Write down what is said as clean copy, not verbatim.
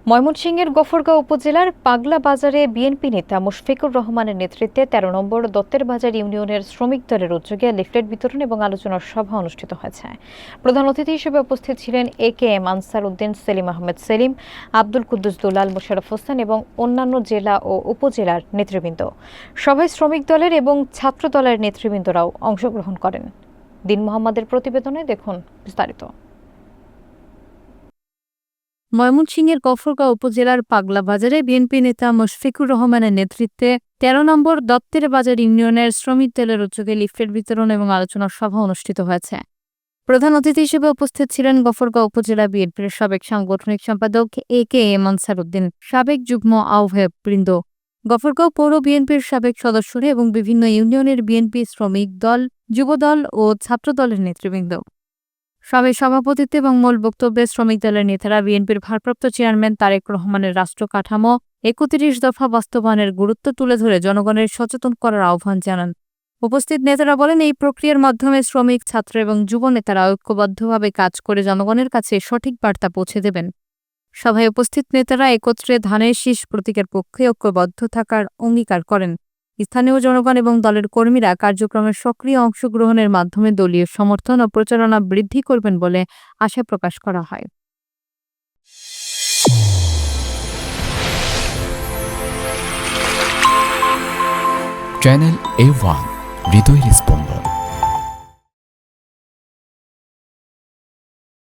ময়মনসিংহের গফরগাঁও উপজেলার পাগলা বাজারে বিএনপি নেতা মুশফিকুর রহমানের নেতৃত্বে ১৩ নম্বর দত্তের বাজার ইউনিয়নের শ্রমিক দলের উদ্যোগে লিফলেট বিতরণ এবং আলোচনার সভা অনুষ্ঠিত হয়েছে। প্রধান অতিথি হিসেবে উপস্থিত ছিলেন একেএম আনসার উদ্দিন, সেলিম আহমেদ সেলিম, আব্দুল কুদ্দুস দুলাল, মোশাররফ হোসেন এবং অন্যান্য জেলা ও উপজেলার নেতৃবৃন্দ। সভায় শ্রমিক দলের এবং ছাত্র দলের নেতৃবৃন্দরাও অংশগ্রহণ করেন। দিন মোহাম্মদের প্রতিবেদনে দেখুন বিস্তারিত। ময়মনসিংহের গফরগাঁও উপজেলার পাগলা বাজারে বিএনপি নেতা মুশফিকুর রহমানের নেতৃত্বে ১৩ নম্বর দত্তের বাজার ইউনিয়নের শ্রমিক দলের উদ্যোগে লিফলেট বিতরণ এবং আলোচনার সভা অনুষ্ঠিত হয়েছে। প্রধান অতিথি হিসেবে উপস্থিত ছিলেন গফরগাঁও উপজেলা বিএনপির সাবেক সাংগঠনিক সম্পাদক একেএম আনসার উদ্দিন, সাবেক যুগ্ম আহ্বায়কবৃন্দ, গফরগাঁও পৌর বিএনপির সাবেক সদস্যরা এবং বিভিন্ন ইউনিয়নের বিএনপি, শ্রমিক দল, যুবদল ও ছাত্র দলের নেতৃবৃন্দ। সভায় সভাপতিত্ব এবং মূল বক্তব্যে শ্রমিক দলের নেতারা বিএনপির ভারপ্রাপ্ত চেয়ারম্যান তারেক রহমানের রাষ্ট্র কাঠামো ৩১ দফা বাস্তবায়নের গুরুত্ব তুলে ধরে জনগণের সচেতন করার আহ্বান জানান। উপস্থিত নেতারা বলেন, এই প্রক্রিয়ার মাধ্যমে শ্রমিক, ছাত্র এবং যুব নেতারা ঐক্যবদ্ধভাবে কাজ করে জনগণের কাছে সঠিক বার্তা পৌঁছে দেবেন। সভায় উপস্থিত নেতারা একত্রে ধানের শীষ প্রতীকের পক্ষে ঐক্যবদ্ধ থাকার অঙ্গীকার করেন। স্থানীয় জনগণ এবং দলের কর্মীরা কার্যক্রমের সক্রিয় অংশগ্রহণের মাধ্যমে দলীয় সমর্থন ও প্রচারণা বৃদ্ধি করবেন বলে আশা প্রকাশ করা হয়। চ্যানেল A1 হৃদয়ের